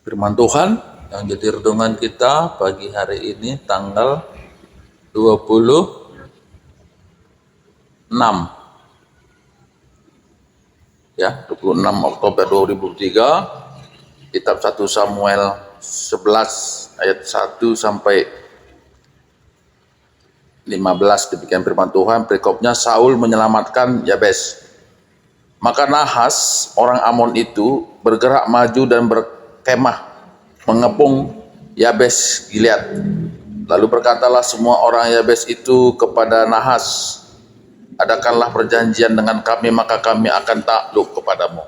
Firman Tuhan yang jadi renungan kita pagi hari ini tanggal 26 26 Oktober 2003, kitab 1 Samuel 11 ayat 1 sampai 15. Demikian firman Tuhan. Perikopnya, Saul menyelamatkan Yabes. Maka Nahas orang Amon itu bergerak maju dan berkemah mengepung Yabes Gilead. Lalu berkatalah semua orang Yabes itu kepada Nahas, adakanlah perjanjian dengan kami, maka kami akan takluk kepadamu.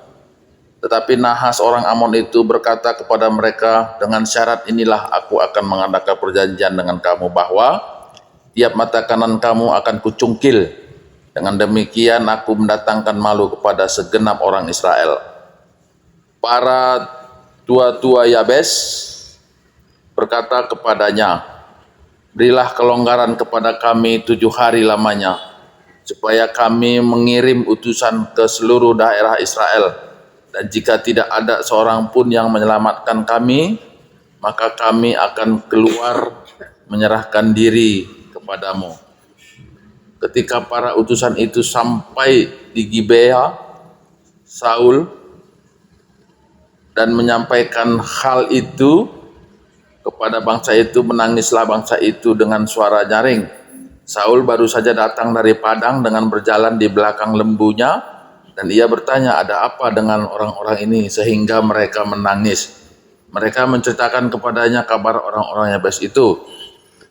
Tetapi Nahas orang Amon itu berkata kepada mereka, dengan syarat inilah aku akan mengadakan perjanjian dengan kamu, bahwa tiap mata kanan kamu akan kucungkil. Dengan demikian aku mendatangkan malu kepada segenap orang Israel. Para tua-tua Yabes berkata kepadanya, berilah kelonggaran kepada kami 7 hari lamanya, supaya kami mengirim utusan ke seluruh daerah Israel. Dan jika tidak ada seorang pun yang menyelamatkan kami, maka kami akan keluar menyerahkan diri kepadamu. Ketika para utusan itu sampai di Gibea, Saul dan menyampaikan hal itu kepada bangsa itu, menangislah bangsa itu dengan suara nyaring. Saul baru saja datang dari padang dengan berjalan di belakang lembunya, dan ia bertanya, ada apa dengan orang-orang ini sehingga mereka menangis? Mereka menceritakan kepadanya kabar orang-orang Yabes itu.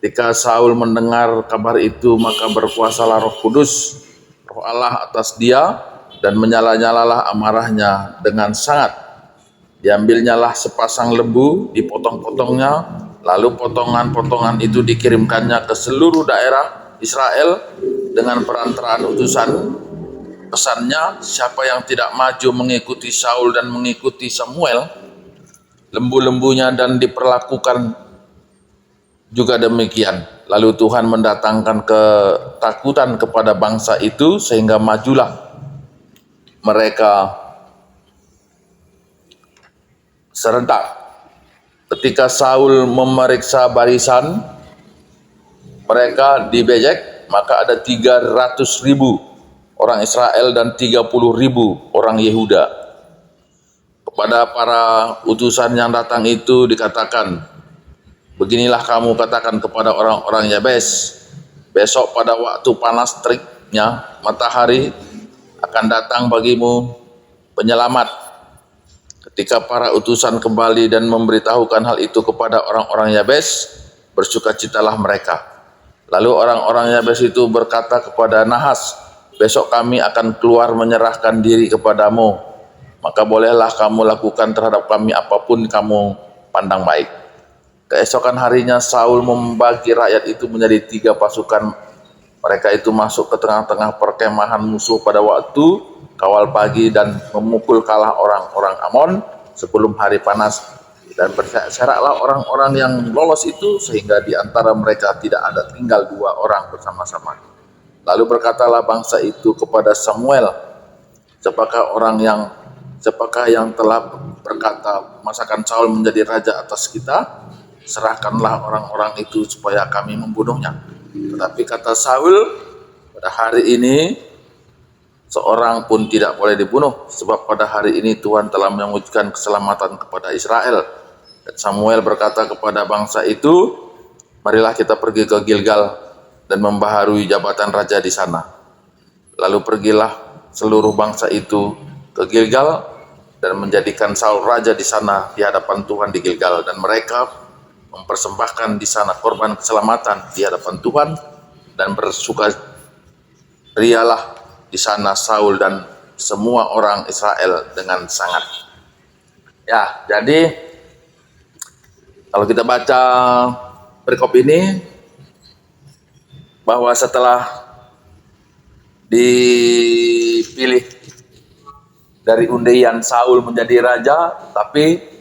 Ketika Saul mendengar kabar itu, maka berkuasalah Roh Kudus, Roh Allah atas dia, dan menyala-nyalalah amarahnya dengan sangat. Diambilnyalah sepasang lembu, dipotong-potongnya, lalu potongan-potongan itu dikirimkannya ke seluruh daerah Israel dengan perantaraan utusan. Pesannya, siapa yang tidak maju mengikuti Saul dan mengikuti Samuel, lembu-lembunya dan diperlakukan juga demikian. Lalu Tuhan mendatangkan ketakutan kepada bangsa itu, sehingga majulah mereka serentak. Ketika Saul memeriksa barisan mereka di Bezek, maka ada 300.000 orang Israel dan 30.000 orang Yehuda. Kepada para utusan yang datang itu dikatakan, beginilah kamu katakan kepada orang-orang Yabes, besok pada waktu panas teriknya matahari akan datang bagimu penyelamat. Ketika para utusan kembali dan memberitahukan hal itu kepada orang-orang Yabes, bersukacitalah mereka. Lalu orang-orang Yabes itu berkata kepada Nahas, besok kami akan keluar menyerahkan diri kepadamu, maka bolehlah kamu lakukan terhadap kami apapun kamu pandang baik. Keesokan harinya Saul membagi rakyat itu menjadi 3 pasukan. Mereka itu masuk ke tengah-tengah perkemahan musuh pada waktu kawal pagi dan memukul kalah orang-orang Amon sebelum hari panas. Dan berseraklah orang-orang yang lolos itu, sehingga di antara mereka tidak ada tinggal 2 orang bersama-sama. Lalu berkatalah bangsa itu kepada Samuel, siapakah yang telah berkata, masakan Saul menjadi raja atas kita? Serahkanlah orang-orang itu supaya kami membunuhnya. Tetapi kata Saul, pada hari ini seorang pun tidak boleh dibunuh, sebab pada hari ini Tuhan telah mewujudkan keselamatan kepada Israel. Dan Samuel berkata kepada bangsa itu, marilah kita pergi ke Gilgal dan membaharui jabatan raja di sana. Lalu pergilah seluruh bangsa itu ke Gilgal dan menjadikan Saul raja di sana di hadapan Tuhan di Gilgal, dan mereka mempersembahkan di sana korban keselamatan di hadapan Tuhan, dan bersukacitalah di sana Saul dan semua orang Israel dengan sangat. Ya, jadi kalau kita baca perikop ini, bahwa setelah dipilih dari undian Saul menjadi raja, tapi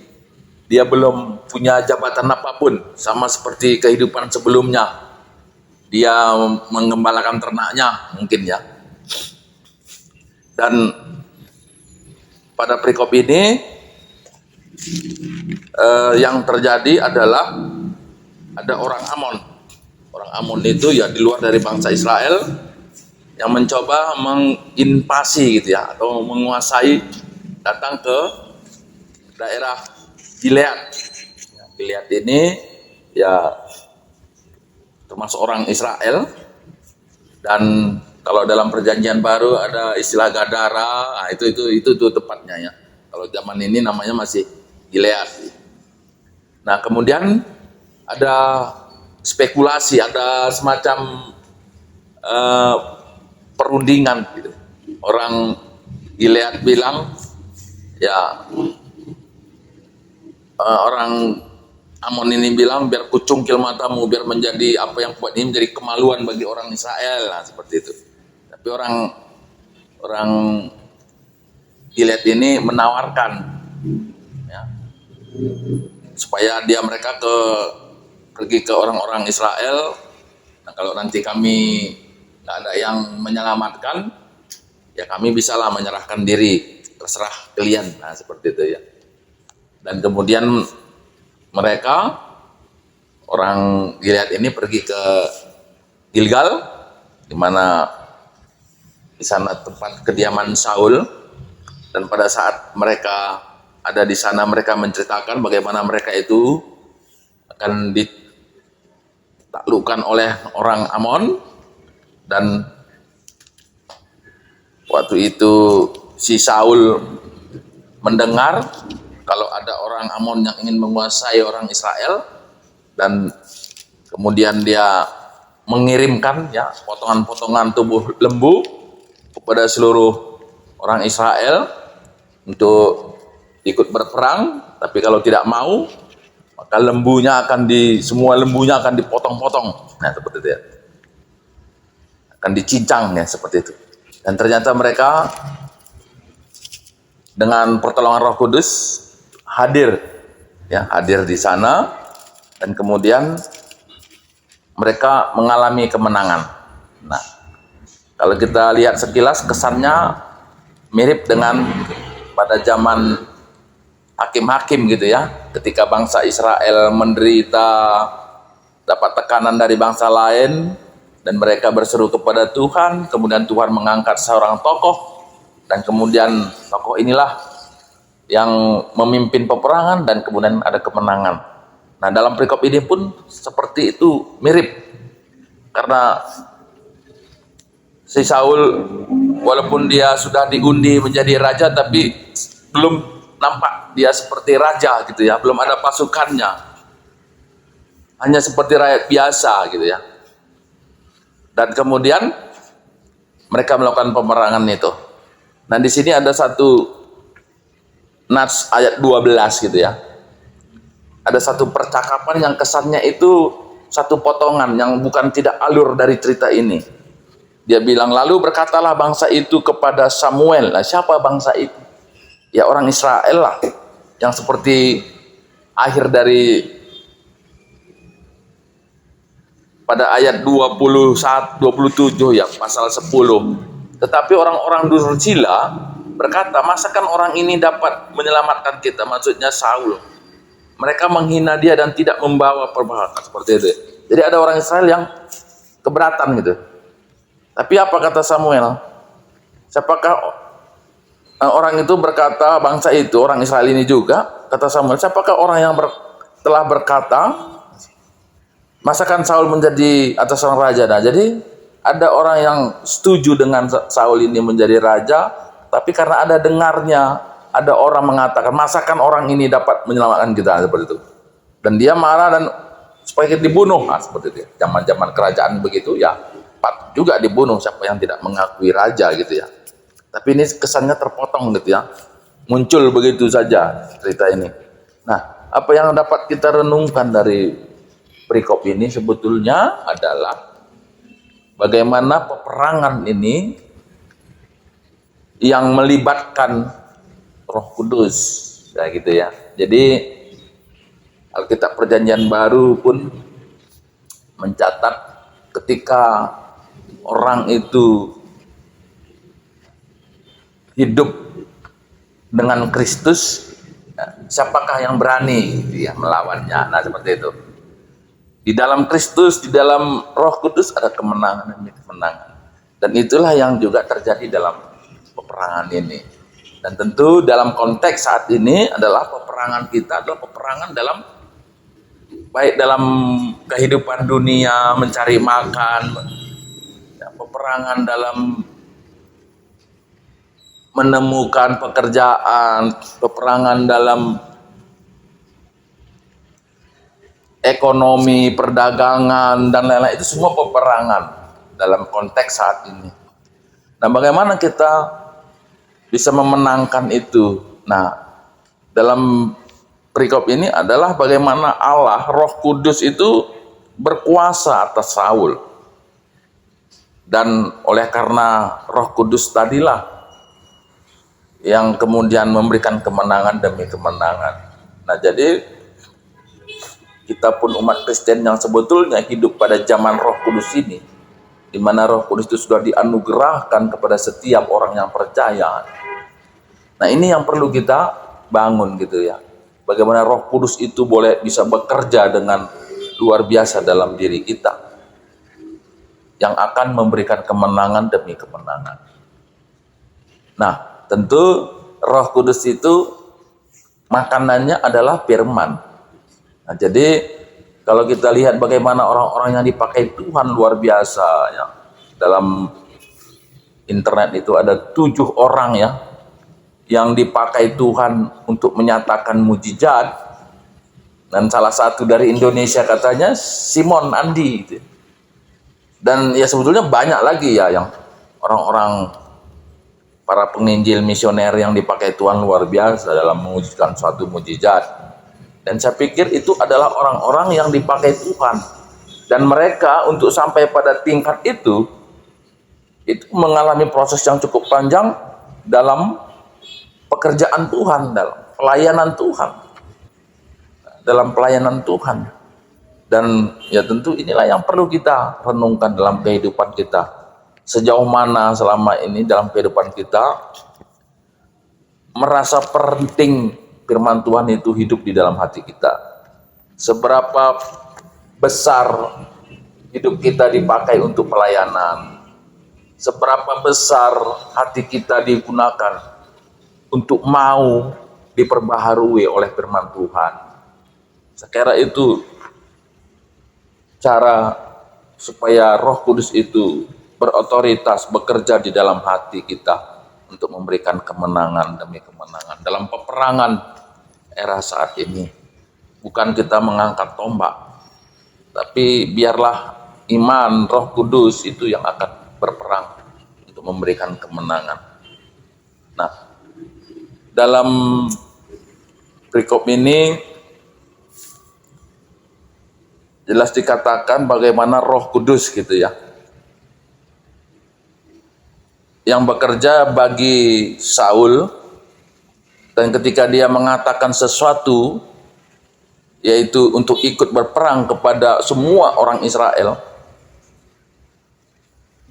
dia belum punya jabatan apapun, sama seperti kehidupan sebelumnya. Dia mengembalakan ternaknya mungkin ya. Dan pada perikop ini Yang terjadi adalah ada orang Amon. Orang Amon itu ya di luar dari bangsa Israel yang mencoba menginvasi gitu ya, atau menguasai, datang ke daerah Gilead. Gilead ini ya termasuk orang Israel, dan kalau dalam perjanjian baru ada istilah Gadara, nah itu tepatnya ya. Kalau zaman ini namanya masih Gilead. Nah, kemudian ada spekulasi, ada semacam perundingan gitu. Orang Gilead bilang ya, orang Amon ini bilang biar kucungkil matamu, biar menjadi apa yang buat ini menjadi kemaluan bagi orang Israel, nah, seperti itu. Tapi orang Gilead ini menawarkan ya, supaya mereka pergi ke orang-orang Israel. Nah, kalau nanti kami nggak ada yang menyelamatkan, ya kami bisalah menyerahkan diri, terserah kalian. Nah, seperti itu ya. Dan kemudian mereka, orang Gilead ini, pergi ke Gilgal, di mana di sana tempat kediaman Saul. Dan pada saat mereka ada di sana, mereka menceritakan bagaimana mereka itu akan ditaklukkan oleh orang Amon. Dan waktu itu si Saul mendengar kalau ada orang Amon yang ingin menguasai orang Israel, dan kemudian dia mengirimkan ya potongan-potongan tubuh lembu kepada seluruh orang Israel untuk ikut berperang. Tapi kalau tidak mau, maka semua lembunya akan dipotong-potong. Nah, seperti itu ya. Akan dicincang ya, seperti itu. Dan ternyata mereka dengan pertolongan Roh Kudus hadir di sana, dan kemudian mereka mengalami kemenangan. Nah, kalau kita lihat sekilas, kesannya mirip dengan pada zaman hakim-hakim gitu ya, ketika bangsa Israel menderita, dapat tekanan dari bangsa lain, dan mereka berseru kepada Tuhan. Kemudian Tuhan mengangkat seorang tokoh, dan kemudian tokoh inilah yang memimpin peperangan, dan kemudian ada kemenangan. Nah, dalam perikop ini pun seperti itu, mirip. Karena si Saul, walaupun dia sudah diundi menjadi raja, tapi belum nampak dia seperti raja gitu ya, belum ada pasukannya, hanya seperti rakyat biasa gitu ya. Dan kemudian mereka melakukan peperangan itu. Nah, di sini ada satu Nats ayat 12 gitu ya. Ada satu percakapan yang kesannya itu satu potongan yang bukan tidak alur dari cerita ini. Dia bilang, lalu berkatalah bangsa itu kepada Samuel. Nah, siapa bangsa itu? Ya, orang Israel lah, yang seperti akhir dari pada ayat 27 ya, pasal 10. Tetapi orang-orang durjila berkata, masakan orang ini dapat menyelamatkan kita? Maksudnya Saul. Mereka menghina dia dan tidak membawa perbahasan, seperti itu. Jadi ada orang Israel yang keberatan gitu. Tapi apa kata Samuel? Siapakah orang itu berkata, bangsa itu, orang Israel ini juga, kata Samuel, siapakah orang yang telah berkata, masakan Saul menjadi atas orang raja? Nah, jadi ada orang yang setuju dengan Saul ini menjadi raja, tapi karena ada dengarnya, ada orang mengatakan, masakan orang ini dapat menyelamatkan kita, seperti itu. Dan dia marah dan supaya kita dibunuh. Nah, seperti itu. Zaman-zaman kerajaan begitu ya, patut juga dibunuh siapa yang tidak mengakui raja gitu ya. Tapi ini kesannya terpotong gitu ya, muncul begitu saja cerita ini. Nah, apa yang dapat kita renungkan dari perikop ini sebetulnya adalah bagaimana peperangan ini yang melibatkan Roh Kudus, ya gitu ya. Jadi Alkitab Perjanjian Baru pun mencatat ketika orang itu hidup dengan Kristus, Siapakah yang berani dia melawannya? Nah, seperti itu. Di dalam Kristus, di dalam Roh Kudus ada kemenangan demi kemenangan. Dan itulah yang juga terjadi dalam peperangan ini. Dan tentu dalam konteks saat ini adalah peperangan kita adalah peperangan dalam baik dalam kehidupan dunia, mencari makan, peperangan dalam menemukan pekerjaan, peperangan dalam ekonomi, perdagangan, dan lain-lain. Itu semua peperangan dalam konteks saat ini. Nah, bagaimana kita bisa memenangkan itu? Nah, dalam perikop ini adalah bagaimana Allah, Roh Kudus itu berkuasa atas Saul. Dan oleh karena Roh Kudus tadilah yang kemudian memberikan kemenangan demi kemenangan. Nah, jadi kita pun umat Kristen yang sebetulnya hidup pada zaman Roh Kudus ini, di mana Roh Kudus itu sudah dianugerahkan kepada setiap orang yang percaya. Nah, ini yang perlu kita bangun gitu ya. Bagaimana Roh Kudus itu bisa bekerja dengan luar biasa dalam diri kita, yang akan memberikan kemenangan demi kemenangan. Nah, tentu Roh Kudus itu makanannya adalah firman. Nah, jadi kalau kita lihat bagaimana orang-orang yang dipakai Tuhan luar biasa ya. Dalam internet itu ada 7 orang ya yang dipakai Tuhan untuk menyatakan mujizat. Dan salah satu dari Indonesia katanya Simon Andi gitu. Dan ya sebetulnya banyak lagi ya yang orang-orang para penginjil misioner yang dipakai Tuhan luar biasa dalam mewujudkan suatu mujizat. Dan saya pikir itu adalah orang-orang yang dipakai Tuhan. Dan mereka untuk sampai pada tingkat itu mengalami proses yang cukup panjang dalam pekerjaan Tuhan, dalam pelayanan Tuhan. Dalam pelayanan Tuhan. Dan ya tentu inilah yang perlu kita renungkan dalam kehidupan kita. Sejauh mana selama ini dalam kehidupan kita merasa penting firman Tuhan itu hidup di dalam hati kita. Seberapa besar hidup kita dipakai untuk pelayanan. Seberapa besar hati kita digunakan untuk mau diperbaharui oleh firman Tuhan. Saya kira itu cara supaya Roh Kudus itu berotoritas bekerja di dalam hati kita untuk memberikan kemenangan demi kemenangan dalam peperangan era saat ini. Bukan kita mengangkat tombak, tapi biarlah iman Roh Kudus itu yang akan berperang untuk memberikan kemenangan. Nah, dalam perikop ini jelas dikatakan bagaimana Roh Kudus gitu ya, yang bekerja bagi Saul, dan ketika dia mengatakan sesuatu, yaitu untuk ikut berperang kepada semua orang Israel,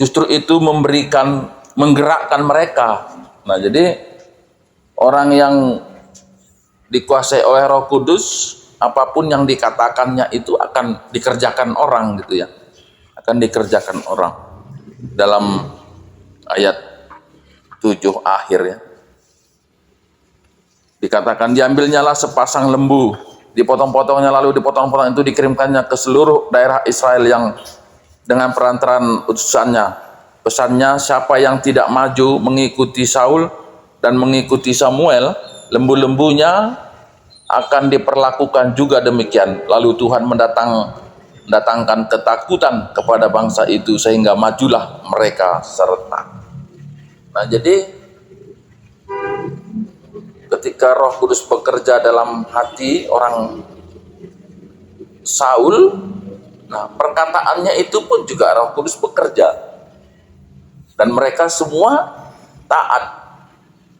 justru itu menggerakkan mereka. Nah, jadi orang yang dikuasai oleh Roh Kudus, apapun yang dikatakannya itu akan dikerjakan orang gitu ya, akan dikerjakan orang. Dalam ayat 7 akhir ya, dikatakan diambilnyalah sepasang lembu, dipotong-potongnya, lalu dipotong-potong itu dikirimkannya ke seluruh daerah Israel yang dengan perantaran utusannya. Pesannya, siapa yang tidak maju mengikuti Saul dan mengikuti Samuel, lembu-lembunya akan diperlakukan juga demikian. Lalu Tuhan mendatangkan ketakutan kepada bangsa itu sehingga majulah mereka serta. Nah, jadi ketika Roh Kudus bekerja dalam hati orang Saul, nah perkataannya itu pun juga Roh Kudus bekerja. Dan mereka semua taat.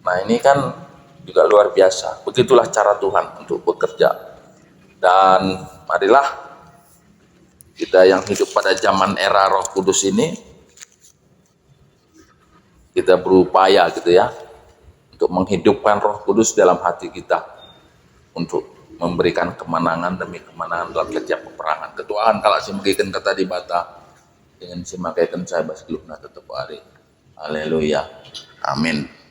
Nah, ini kan juga luar biasa. Begitulah cara Tuhan untuk bekerja. Dan marilah kita yang hidup pada zaman era Roh Kudus ini, kita berupaya gitu ya untuk menghidupkan Roh Kudus dalam hati kita. untuk memberikan kemenangan demi kemenangan dalam setiap peperangan. Ketuaan kalau si magikan kata di bata dengan si magikan saya bas gelupna tetap hari. Haleluya. Amin.